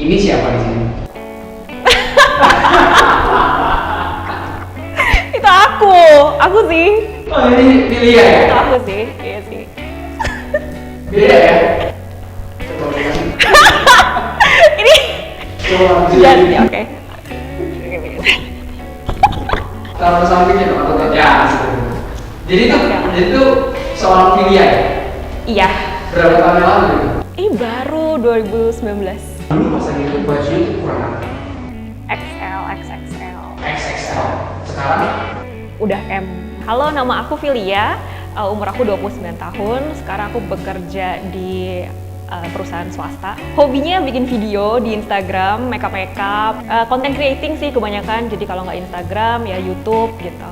Ini siapa di sini? Itu aku sih. Oh ini Filia ya? Itu aku sih, iya sih. Beda ya? Coba kasih. Ini Coba jadi oke. Taruh sampingnya dong atau tidak? Ya. Jadi tuh seorang Filia ya? Iya. Berapa tahun yang lalu gitu? Baru 2019. Dulu pas lagi itu baju itu kurang apa? XL, XXL. XXL. Sekarang? Udah M. Halo, nama aku Filia. Umur aku 29 tahun. Sekarang aku bekerja di perusahaan swasta. Hobinya bikin video di Instagram, makeup, content creating sih kebanyakan. Jadi kalau nggak Instagram ya YouTube gitu.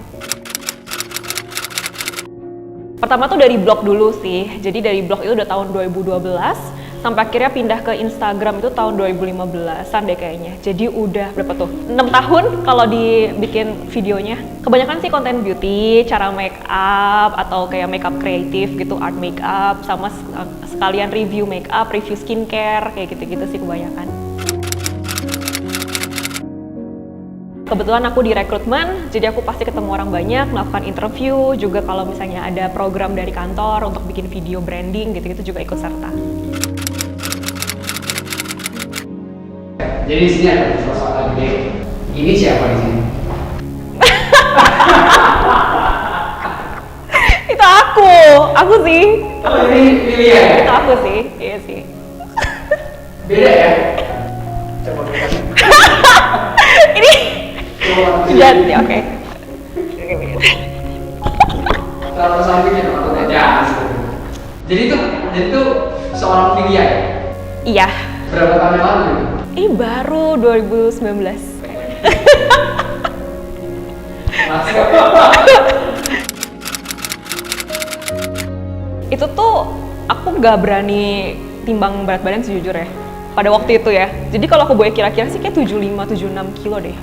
Pertama tuh dari blog dulu sih. Jadi dari blog itu udah tahun 2012. Sampai akhirnya pindah ke Instagram itu tahun 2015-an deh kayaknya. Jadi udah berapa tuh? 6 tahun kalau dibikin videonya. Kebanyakan sih konten beauty, cara make up, atau kayak makeup kreatif gitu, art makeup, sama sekalian review makeup, review skincare, kayak gitu-gitu sih kebanyakan. Kebetulan aku di rekrutmen, jadi aku pasti ketemu orang banyak, melakukan interview, juga kalau misalnya ada program dari kantor untuk bikin video branding gitu-gitu juga ikut serta. Jadi di sini ada sosok gede. Ini siapa di sini? Itu aku sih. Oh ini Filia ya? Itu aku sih, iya sih. Beda ya? Coba kasih. Ini Coba jadi oke. Taruh sampingnya dong atau tidak? Ya. Jadi tuh seorang Filia ya? Iya. Berapa tahun yang lalu gitu? Baru 2019. Itu tuh aku nggak berani timbang berat badan sejujurnya pada waktu itu ya. Jadi kalau aku boleh kira-kira sih kayak 75-76 kilo deh.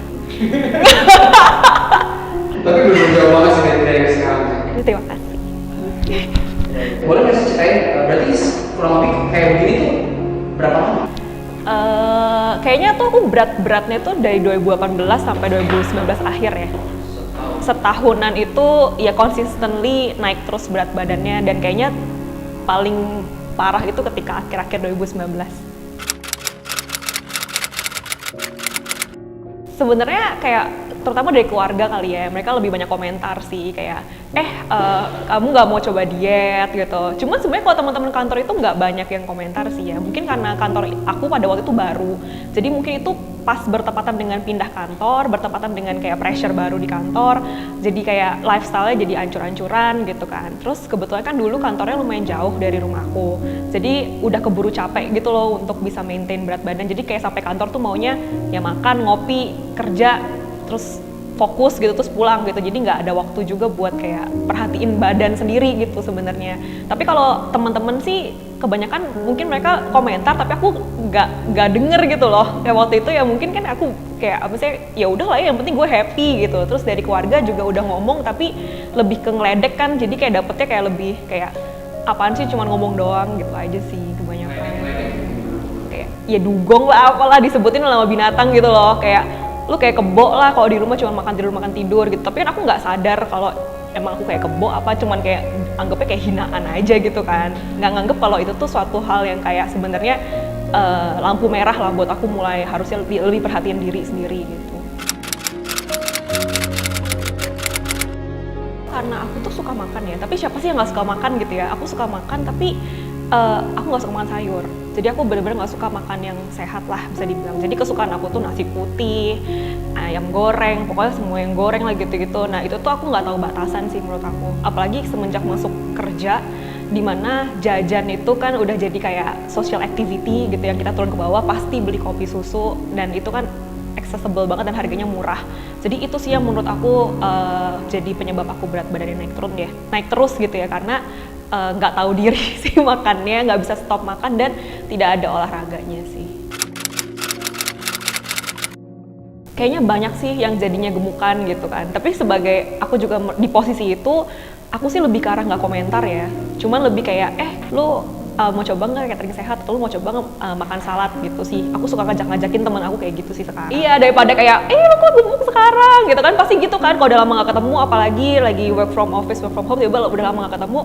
Tapi belum jauh banget sih dari sekarang. Terima kasih. Boleh nggak sih ceritain, berarti kurang lebih kayak begini tuh berapa lama? Kayaknya tuh aku berat-beratnya tuh dari 2018 sampai 2019 akhir ya. Setahunan itu ya consistently naik terus berat badannya, dan kayaknya paling parah itu ketika akhir-akhir 2019. Sebenarnya kayak terutama dari keluarga kali ya, mereka lebih banyak komentar sih kayak kamu nggak mau coba diet gitu. Cuman sebenarnya kalau teman-teman kantor itu nggak banyak yang komentar sih ya, mungkin karena kantor aku pada waktu itu baru, jadi mungkin itu pas bertepatan dengan pindah kantor, bertepatan dengan kayak pressure baru di kantor, jadi kayak lifestyle-nya jadi ancur-ancuran gitu kan. Terus kebetulan kan dulu kantornya lumayan jauh dari rumahku, jadi udah keburu capek gitu loh untuk bisa maintain berat badan. Jadi kayak sampai kantor tuh maunya ya makan, ngopi, kerja, terus fokus gitu, terus pulang gitu. Jadi nggak ada waktu juga buat kayak perhatiin badan sendiri gitu sebenarnya. Tapi kalau teman-teman sih kebanyakan mungkin mereka komentar, tapi aku nggak denger gitu loh. Kayak waktu itu ya mungkin kan aku kayak apa sih, ya udah lah ya, yang penting gue happy gitu. Terus dari keluarga juga udah ngomong, tapi lebih ke ngeledek kan. Jadi kayak dapetnya kayak lebih kayak apaan sih, cuman ngomong doang gitu aja sih kebanyakan. Kayak ya dugong lah, apalah disebutin nama binatang gitu loh, kayak lu kayak kebo lah kalau di rumah cuma makan tidur gitu. Tapi kan aku nggak sadar kalau emang aku kayak kebo apa, cuman kayak anggapnya kayak hinaan aja gitu kan, nggak nganggep kalau itu tuh suatu hal yang kayak sebenarnya lampu merah lah buat aku mulai harusnya lebih perhatian diri sendiri gitu. Karena aku tuh suka makan ya, tapi siapa sih yang nggak suka makan gitu ya. Aku suka makan tapi aku nggak suka makan sayur. Jadi aku bener-bener nggak suka makan yang sehat lah bisa dibilang. Jadi kesukaan aku tuh nasi putih, ayam goreng, pokoknya semua yang goreng lah gitu-gitu. Nah itu tuh aku nggak tahu batasan sih menurut aku. Apalagi semenjak masuk kerja, dimana jajan itu kan udah jadi kayak social activity gitu, yang kita turun ke bawah pasti beli kopi susu, dan itu kan accessible banget dan harganya murah. Jadi itu sih yang menurut aku jadi penyebab aku berat badannya naik terus gitu ya, karena nggak tahu diri sih makannya, nggak bisa stop makan, dan tidak ada olahraganya sih. Kayaknya banyak sih yang jadinya gemukan gitu kan, tapi sebagai aku juga di posisi itu, aku sih lebih ke arah nggak komentar ya, cuman lebih kayak lu mau coba nggak catering sehat, atau lu mau coba nggak makan salad gitu sih. Aku suka ngajakin teman aku kayak gitu sih sekarang. Iya, daripada kayak lu kok gemuk sekarang gitu kan, pasti gitu kan kalau udah lama nggak ketemu, apalagi lagi work from office, work from home, tiba-tiba udah lama nggak ketemu,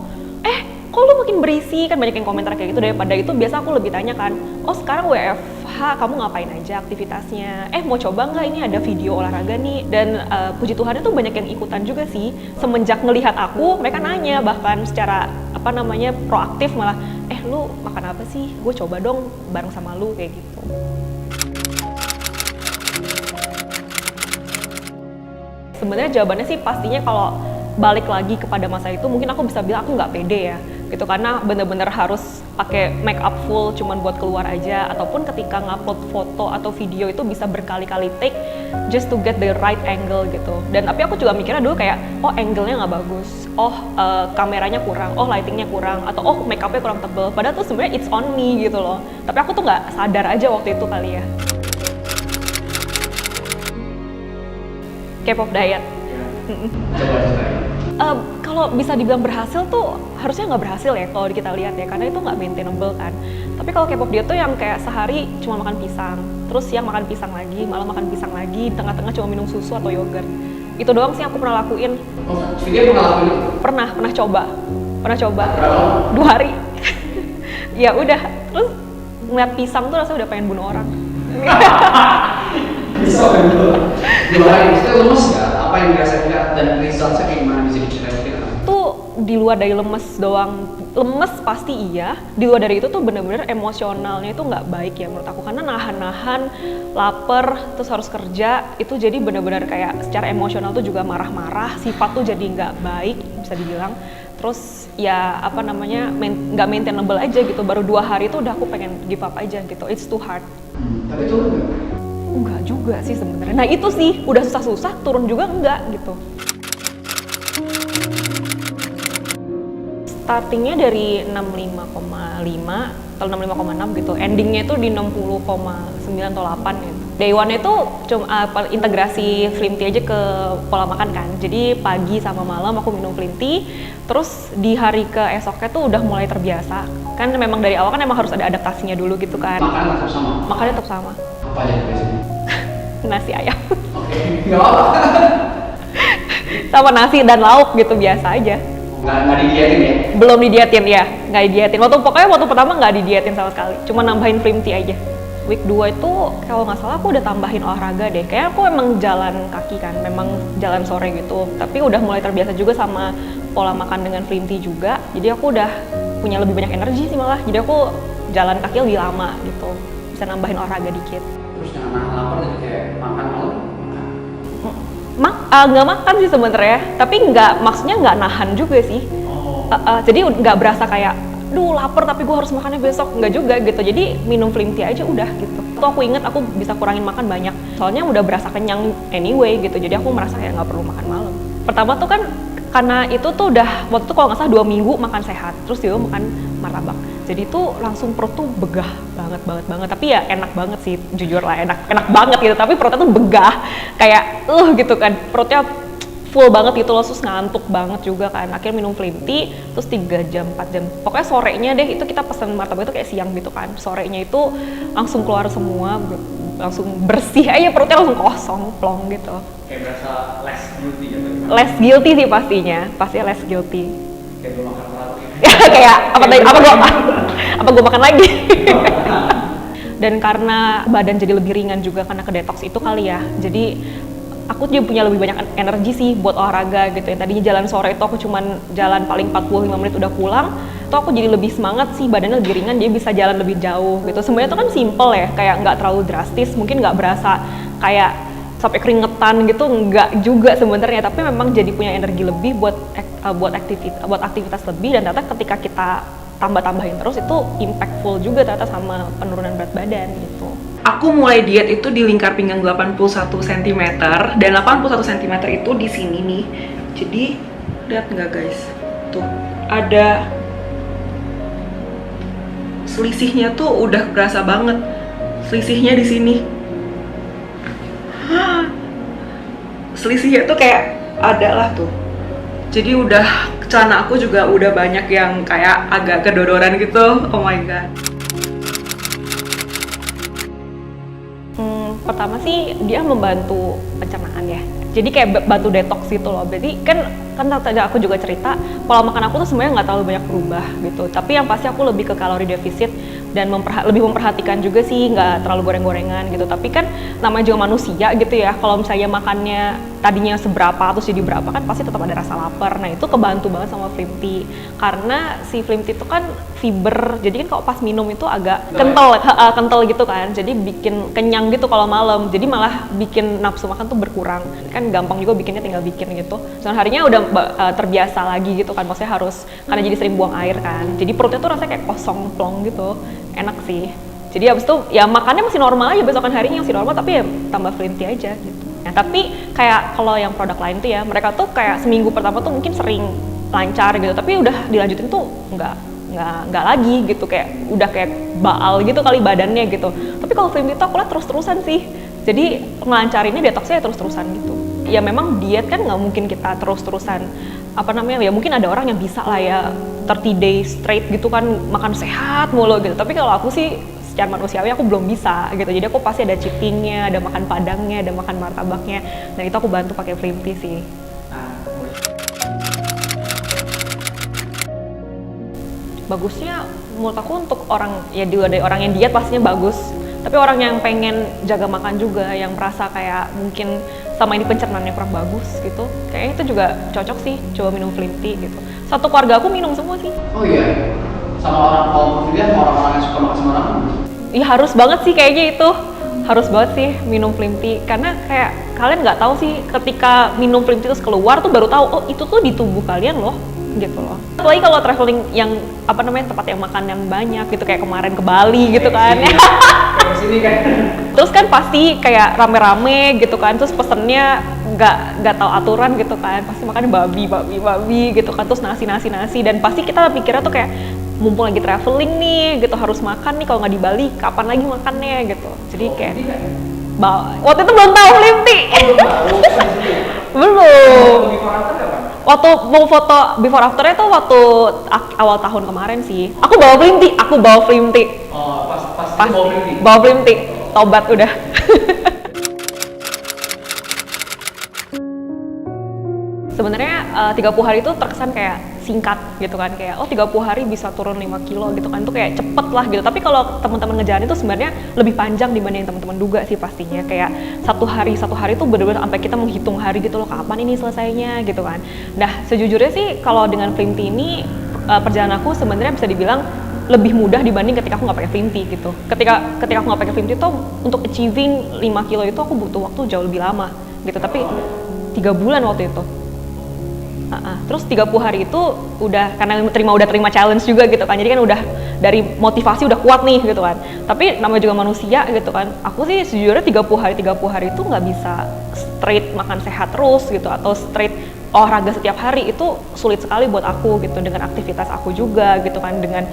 kok lu makin berisi, kan banyak yang komentar kayak gitu. Daripada itu biasa aku lebih tanya kan, oh sekarang WFH kamu ngapain aja aktivitasnya, mau coba nggak ini ada video olahraga nih. Dan puji Tuhan itu banyak yang ikutan juga sih, semenjak ngelihat aku mereka nanya, bahkan secara proaktif malah, lu makan apa sih, gue coba dong bareng sama lu kayak gitu. Sebenarnya jawabannya sih pastinya kalau balik lagi kepada masa itu, mungkin aku bisa bilang aku nggak pede ya gitu, karena bener-bener harus pakai make up full cuman buat keluar aja, ataupun ketika ngupload foto atau video itu bisa berkali-kali take just to get the right angle gitu. Dan tapi aku juga mikirnya dulu kayak, angle-nya nggak bagus, kameranya kurang, lightingnya kurang, atau make up-nya kurang tebel, padahal tuh sebenarnya it's on me gitu loh. Tapi aku tuh nggak sadar aja waktu itu kali ya. K-pop diet. Kalau bisa dibilang berhasil tuh harusnya nggak berhasil ya kalau kita lihat ya, karena itu nggak maintainable kan. Tapi kalau K-pop diet tuh yang kayak sehari cuma makan pisang, terus siang makan pisang lagi, malam makan pisang lagi, di tengah-tengah cuma minum susu atau yogurt. Itu doang sih aku pernah lakuin. Video pernah lakuin? Pernah coba. Berapa? 2 hari. Ya udah, terus ngeliat pisang tuh rasanya udah pengen bunuh orang. Bisa kan dulu? 2 hari, maksudnya lemes nggak? Apa yang dirasain nggak? Dan resultnya kayak gimana, bisa diceritain? Tuh di luar dari lemes doang, lemes pasti iya, di luar dari itu tuh bener-bener emosionalnya itu nggak baik ya menurut aku, karena nahan-nahan lapar terus harus kerja, itu jadi bener-bener kayak secara emosional tuh juga marah-marah, sifat tuh jadi nggak baik bisa dibilang. Terus ya nggak maintainable aja gitu, baru 2 hari itu udah aku pengen give up aja gitu, it's too hard. Tapi turun nggak? Enggak juga sih sebenarnya. Nah itu sih udah susah-susah turun juga enggak gitu. Startingnya dari 65,5 atau 65,6 gitu, endingnya itu di 60,9 atau 8 gitu. Day one itu cuma integrasi Slim Tea aja ke pola makan kan. Jadi pagi sama malam aku minum Slim Tea, terus di hari esoknya tuh udah mulai terbiasa. Kan memang dari awal kan emang harus ada adaptasinya dulu gitu kan. Makannya tetap sama? Makannya tetap sama. Apa aja biasanya? Nasi ayam. Oke, nggak apa-apa. Sama nasi dan lauk gitu, biasa aja. Nggak didietin ya? Belum didietin ya, nggak didietin. Pokoknya waktu pertama nggak didietin sama sekali, cuma nambahin Slim Tea aja. Week 2 itu kalau nggak salah aku udah tambahin olahraga deh. Kayaknya aku emang jalan kaki kan, memang jalan sore gitu. Tapi udah mulai terbiasa juga sama pola makan dengan Slim Tea juga. Jadi aku udah punya lebih banyak energi sih malah. Jadi aku jalan kaki lebih lama gitu, bisa nambahin olahraga dikit. Terus jangan nahan lapar, jadi kayak makan malam? Nggak makan sih sebenarnya, tapi maksudnya nggak nahan juga sih. Jadi nggak berasa kayak, duh lapar tapi gue harus makannya besok, nggak juga gitu. Jadi minum Slim Tea aja udah gitu. Itu aku inget aku bisa kurangin makan banyak, soalnya udah berasa kenyang anyway gitu. Jadi aku merasa kayak nggak perlu makan malam. Pertama tuh kan karena itu tuh udah waktu itu kalau nggak salah 2 minggu makan sehat, terus dia makan martabak. Jadi tuh langsung perut tuh begah banget. Tapi ya enak banget sih, jujur lah enak banget gitu. Tapi perutnya tuh begah, kayak gitu kan, perutnya full banget gitu loh, terus ngantuk banget juga kan. Akhirnya minum Slim Tea, terus 3 jam, 4 jam. Pokoknya sorenya deh, itu kita pesen martabak itu kayak siang gitu kan. Sorenya itu langsung keluar semua, langsung bersih aja, perutnya langsung kosong, plong gitu. Kayak berasa less guilty gitu? Less guilty sih pasti less guilty. Kayak gue makan terlalu kayak apa gue makan lagi. Dan karena badan jadi lebih ringan juga karena ke detox itu kali ya, jadi aku juga punya lebih banyak energi sih buat olahraga gitu. Yang tadinya jalan sore itu aku cuman jalan paling 45 menit udah pulang, itu aku jadi lebih semangat sih, badannya lebih ringan, dia bisa jalan lebih jauh gitu. Sebenarnya itu kan simple ya, kayak nggak terlalu drastis, mungkin nggak berasa kayak sampai keringetan gitu, nggak juga sebenarnya, tapi memang jadi punya energi lebih buat aktivitas lebih. Dan ternyata ketika kita tambah-tambahin terus itu impactful juga ternyata sama penurunan berat badan gitu. Aku mulai diet itu di lingkar pinggang 81 cm, dan 81 cm itu di sini nih. Jadi lihat nggak guys, tuh ada selisihnya tuh udah berasa banget, selisihnya di sini. Selisihnya tuh kayak ada lah tuh. Jadi udah celana aku juga udah banyak yang kayak agak kedodoran gitu. Oh my god. Pertama sih dia membantu pencernaan ya. Jadi kayak bantu detox gitu loh. Berarti kan tadi aku juga cerita pola makan aku tuh sebenarnya nggak terlalu banyak berubah gitu. Tapi yang pasti aku lebih ke kalori defisit dan lebih memperhatikan juga sih, nggak terlalu goreng-gorengan gitu. Tapi kan namanya juga manusia gitu ya. Kalau misalnya makannya tadinya seberapa terus jadi berapa kan pasti tetap ada rasa lapar. Nah itu kebantu banget sama Flim Tea karena si Flim Tea itu kan fiber. Jadi kan kalau pas minum itu agak kental gitu kan. Jadi bikin kenyang gitu kalau malam. Jadi malah bikin nafsu makan tuh berkurang. Kan gampang juga bikinnya, tinggal bikin gitu. Dan harinya udah terbiasa lagi gitu kan. Maksudnya harus karena jadi sering buang air kan. Jadi perutnya tuh rasanya kayak kosong plong gitu. Enak sih. Jadi abis itu ya makannya masih normal aja, besokan harinya masih normal tapi ya tambah Flim Tea aja gitu. Nah, tapi kayak kalau yang produk lain tuh ya mereka tuh kayak seminggu pertama tuh mungkin sering lancar gitu, tapi udah dilanjutin tuh nggak lagi gitu, kayak udah kayak baal gitu kali badannya gitu. Tapi kalau Flim Tea tuh aku lihat terus-terusan sih. Jadi ngelancarinnya detoxnya ya terus-terusan gitu. Ya memang diet kan nggak mungkin kita terus-terusan ya mungkin ada orang yang bisa lah ya 30 days straight gitu kan makan sehat mulu gitu, tapi kalau aku sih secara manusiawi aku belum bisa gitu. Jadi aku pasti ada cheatingnya, ada makan padangnya, ada makan martabaknya, dan itu aku bantu pakai Flim Tea sih. Bagusnya menurut aku untuk orang ya juga ada orang yang diet pastinya bagus, tapi orang yang pengen jaga makan juga, yang merasa kayak mungkin sama ini pencernaannya kurang bagus gitu, kayaknya itu juga cocok sih coba minum Flim Tea gitu. Satu keluarga aku minum semua sih. Oh iya, sama orang kalau pilihan orang-orang yang suka makan sembarangan. Iya harus banget sih kayaknya itu, harus banget sih minum Flim Tea karena kayak kalian nggak tahu sih ketika minum Flim Tea terus keluar tuh baru tahu oh itu tuh di tubuh kalian loh gitu loh. Apalagi kalau traveling yang tempat yang makan yang banyak gitu, kayak kemarin ke Bali gitu kan. Kayak sini kan. Terus kan pasti kayak rame-rame gitu kan, terus pesennya nggak tahu aturan gitu kan, pasti makan babi gitu kan, terus nasi dan pasti kita pikirnya tuh kayak mumpung lagi traveling nih gitu harus makan nih, kalau nggak di Bali kapan lagi makannya gitu. Jadi kayak waktu itu belum tahu Flim Tea. Belum. Waktu mau foto before afternya tuh waktu awal tahun kemarin sih. Aku bawa Flim Tea. Oh, pas bawa Flim Tea. Tobat udah. Sebenarnya 30 hari itu terkesan kayak singkat gitu kan, kayak 30 hari bisa turun 5 kilo gitu kan, tuh kayak cepet lah gitu. Tapi kalau teman-teman ngejalan itu sebenarnya lebih panjang dibanding teman-teman duga sih pastinya. Kayak satu hari itu benar-benar sampai kita menghitung hari gitu loh, kapan ini selesainya gitu kan. Nah sejujurnya sih kalau dengan Flim Tea ini perjalanan aku sebenarnya bisa dibilang lebih mudah dibanding ketika aku nggak pakai Flim Tea gitu. Ketika aku nggak pakai Flim Tea tuh untuk achieving 5 kilo itu aku butuh waktu jauh lebih lama gitu. Tapi 3 bulan waktu itu. Terus 30 hari itu udah karena udah terima challenge juga gitu kan, jadi kan udah dari motivasi udah kuat nih gitu kan. Tapi namanya juga manusia gitu kan, aku sih sejujurnya 30 hari itu nggak bisa straight makan sehat terus gitu atau straight olahraga setiap hari, itu sulit sekali buat aku gitu dengan aktivitas aku juga gitu kan, dengan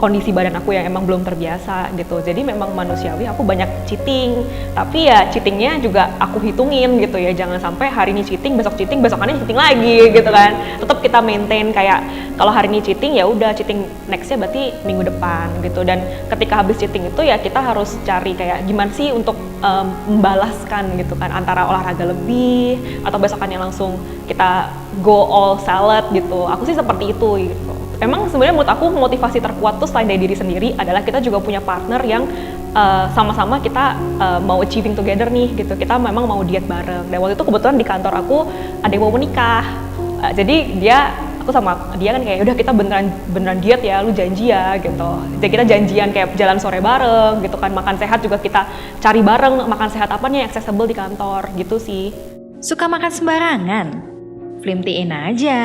kondisi badan aku yang emang belum terbiasa gitu. Jadi memang manusiawi aku banyak cheating, tapi ya cheatingnya juga aku hitungin gitu ya, jangan sampai hari ini cheating, besokannya cheating lagi gitu kan. Tetap kita maintain kayak kalau hari ini cheating ya udah cheating nextnya berarti minggu depan gitu. Dan ketika habis cheating itu ya kita harus cari kayak gimana sih untuk membalaskan gitu kan, antara olahraga lebih atau besokannya langsung kita go all salad gitu. Aku sih seperti itu gitu. Emang sebenarnya menurut aku motivasi terkuat tuh selain dari diri sendiri adalah kita juga punya partner yang sama-sama kita mau achieving together nih gitu. Kita memang mau diet bareng. Dan waktu itu kebetulan di kantor aku ada yang mau menikah. Jadi aku sama dia kan kayak udah kita beneran diet ya, lu janji ya gitu. Jadi kita janjian kayak jalan sore bareng gitu kan, makan sehat juga kita cari bareng makan sehat apanya yang accessible di kantor gitu sih. Suka makan sembarangan? Flim Tea-in aja.